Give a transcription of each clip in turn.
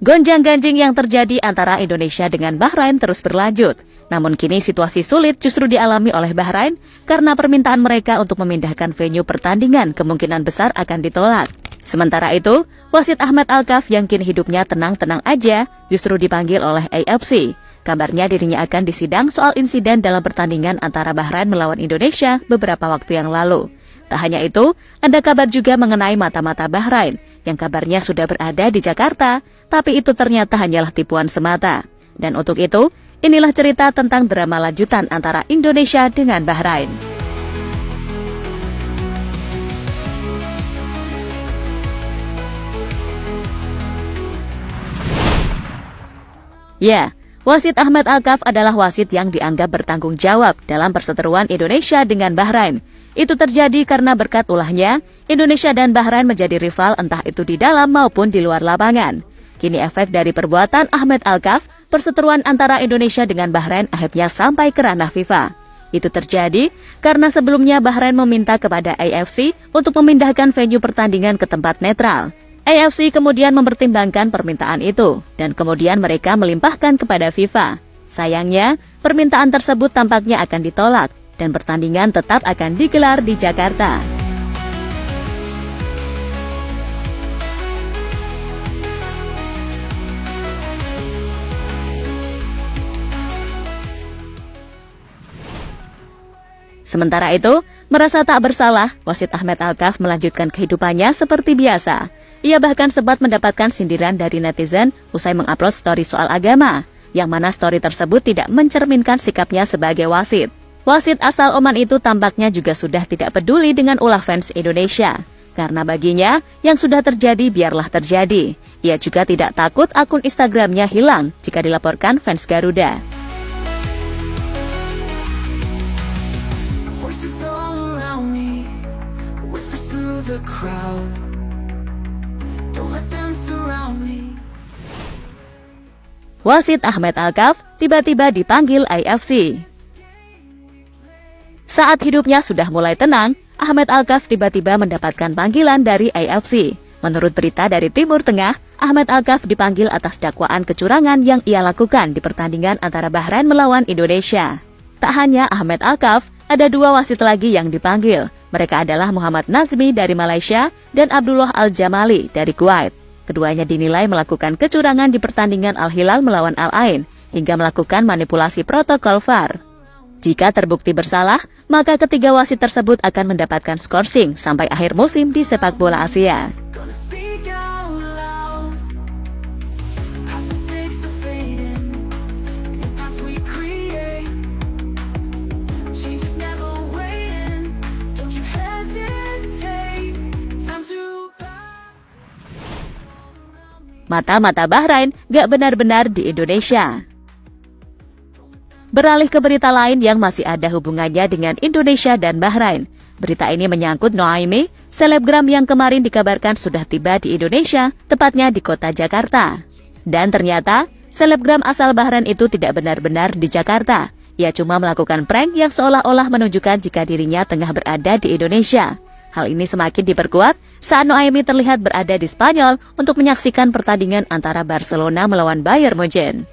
Gonjang-ganjing yang terjadi antara Indonesia dengan Bahrain terus berlanjut. Namun kini situasi sulit justru dialami oleh Bahrain karena permintaan mereka untuk memindahkan venue pertandingan kemungkinan besar akan ditolak. Sementara itu, wasit Ahmed Alkaf yang kini hidupnya tenang-tenang aja justru dipanggil oleh AFC. Kabarnya dirinya akan disidang soal insiden dalam pertandingan antara Bahrain melawan Indonesia beberapa waktu yang lalu. Tak hanya itu, ada kabar juga mengenai mata-mata Bahrain yang kabarnya sudah berada di Jakarta, tapi itu ternyata hanyalah tipuan semata. Dan untuk itu, inilah cerita tentang drama lanjutan antara Indonesia dengan Bahrain. Ya, wasit Ahmed Alkaf adalah wasit yang dianggap bertanggung jawab dalam perseteruan Indonesia dengan Bahrain. Itu terjadi karena berkat ulahnya, Indonesia dan Bahrain menjadi rival entah itu di dalam maupun di luar lapangan. Kini efek dari perbuatan Ahmed Alkaf, perseteruan antara Indonesia dengan Bahrain akhirnya sampai ke ranah FIFA. Itu terjadi karena sebelumnya Bahrain meminta kepada AFC untuk memindahkan venue pertandingan ke tempat netral. AFC kemudian mempertimbangkan permintaan itu, dan kemudian mereka melimpahkan kepada FIFA. Sayangnya, permintaan tersebut tampaknya akan ditolak, dan pertandingan tetap akan digelar di Jakarta. Sementara itu, merasa tak bersalah, wasit Ahmed Alkaf melanjutkan kehidupannya seperti biasa. Ia bahkan sempat mendapatkan sindiran dari netizen usai mengupload story soal agama, yang mana story tersebut tidak mencerminkan sikapnya sebagai wasit. Wasit asal Oman itu tampaknya juga sudah tidak peduli dengan ulah fans Indonesia. Karena baginya, yang sudah terjadi biarlah terjadi. Ia juga tidak takut akun Instagramnya hilang jika dilaporkan fans Garuda. Wasit Ahmed Alkaf tiba-tiba dipanggil AFC. Saat hidupnya sudah mulai tenang, Ahmed Alkaf tiba-tiba mendapatkan panggilan dari AFC. Menurut berita dari Timur Tengah, Ahmed Alkaf dipanggil atas dakwaan kecurangan yang ia lakukan di pertandingan antara Bahrain melawan Indonesia. Tak hanya Ahmed Alkaf, ada dua wasit lagi yang dipanggil. Mereka adalah Muhammad Nazmi dari Malaysia dan Abdullah Al-Jamali dari Kuwait. Keduanya dinilai melakukan kecurangan di pertandingan Al-Hilal melawan Al-Ain hingga melakukan manipulasi protokol VAR. Jika terbukti bersalah, maka ketiga wasit tersebut akan mendapatkan skorsing sampai akhir musim di sepak bola Asia. Mata-mata Bahrain gak benar-benar di Indonesia. Beralih ke berita lain yang masih ada hubungannya dengan Indonesia dan Bahrain. Berita ini menyangkut Noaimi, selebgram yang kemarin dikabarkan sudah tiba di Indonesia, tepatnya di kota Jakarta. Dan ternyata, selebgram asal Bahrain itu tidak benar-benar di Jakarta. Ia cuma melakukan prank yang seolah-olah menunjukkan jika dirinya tengah berada di Indonesia. Hal ini semakin diperkuat saat Noaimi terlihat berada di Spanyol untuk menyaksikan pertandingan antara Barcelona melawan Bayern Munchen.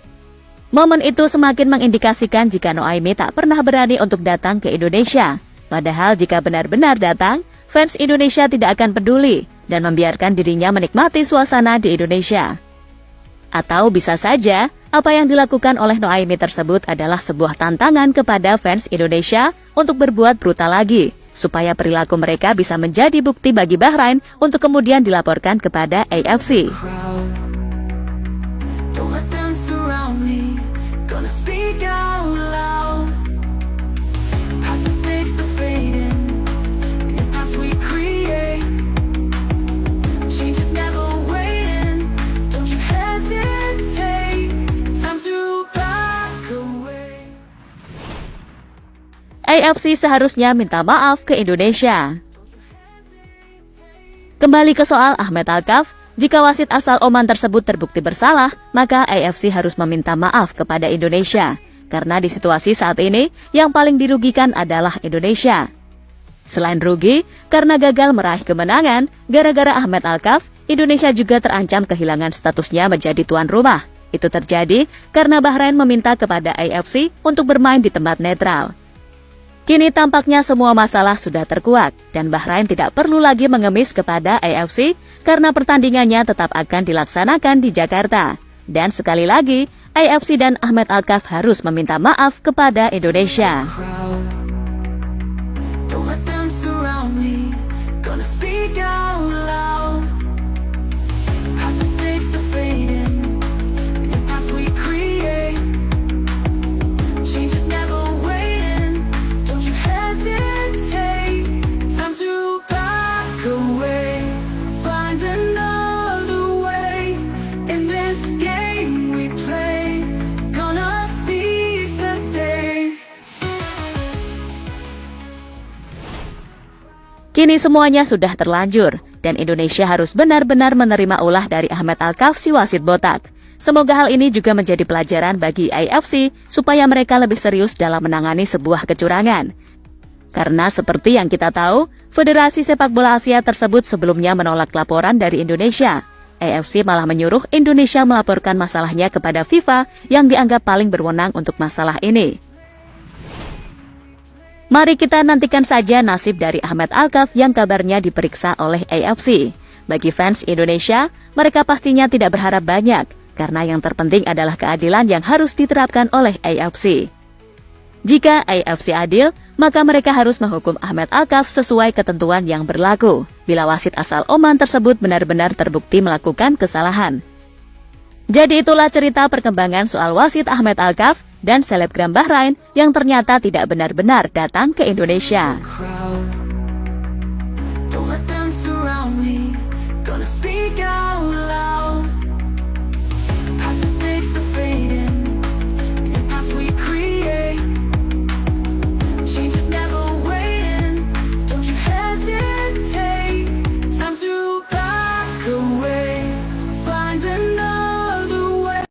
Momen itu semakin mengindikasikan jika Noaimi tak pernah berani untuk datang ke Indonesia. Padahal jika benar-benar datang, fans Indonesia tidak akan peduli dan membiarkan dirinya menikmati suasana di Indonesia. Atau bisa saja, apa yang dilakukan oleh Noaimi tersebut adalah sebuah tantangan kepada fans Indonesia untuk berbuat brutal lagi, supaya perilaku mereka bisa menjadi bukti bagi Bahrain untuk kemudian dilaporkan kepada AFC. AFC seharusnya minta maaf ke Indonesia. Kembali ke soal Ahmed Alkaf, jika wasit asal Oman tersebut terbukti bersalah, maka AFC harus meminta maaf kepada Indonesia. Karena di situasi saat ini, yang paling dirugikan adalah Indonesia. Selain rugi karena gagal meraih kemenangan, gara-gara Ahmed Alkaf, Indonesia juga terancam kehilangan statusnya menjadi tuan rumah. Itu terjadi karena Bahrain meminta kepada AFC untuk bermain di tempat netral. Kini tampaknya semua masalah sudah terkuak dan Bahrain tidak perlu lagi mengemis kepada AFC karena pertandingannya tetap akan dilaksanakan di Jakarta. Dan sekali lagi, AFC dan Ahmed Alkaf harus meminta maaf kepada Indonesia. Kini semuanya sudah terlanjur, dan Indonesia harus benar-benar menerima ulah dari Ahmed Alkaf si wasit botak. Semoga hal ini juga menjadi pelajaran bagi AFC, supaya mereka lebih serius dalam menangani sebuah kecurangan. Karena seperti yang kita tahu, Federasi Sepak Bola Asia tersebut sebelumnya menolak laporan dari Indonesia. AFC malah menyuruh Indonesia melaporkan masalahnya kepada FIFA yang dianggap paling berwenang untuk masalah ini. Mari kita nantikan saja nasib dari Ahmed Alkaf yang kabarnya diperiksa oleh AFC. Bagi fans Indonesia, mereka pastinya tidak berharap banyak, karena yang terpenting adalah keadilan yang harus diterapkan oleh AFC. Jika AFC adil, maka mereka harus menghukum Ahmed Alkaf sesuai ketentuan yang berlaku, bila wasit asal Oman tersebut benar-benar terbukti melakukan kesalahan. Jadi itulah cerita perkembangan soal wasit Ahmed Alkaf dan selebgram Bahrain yang ternyata tidak benar-benar datang ke Indonesia. Don't let them surround me, gonna speak out loud.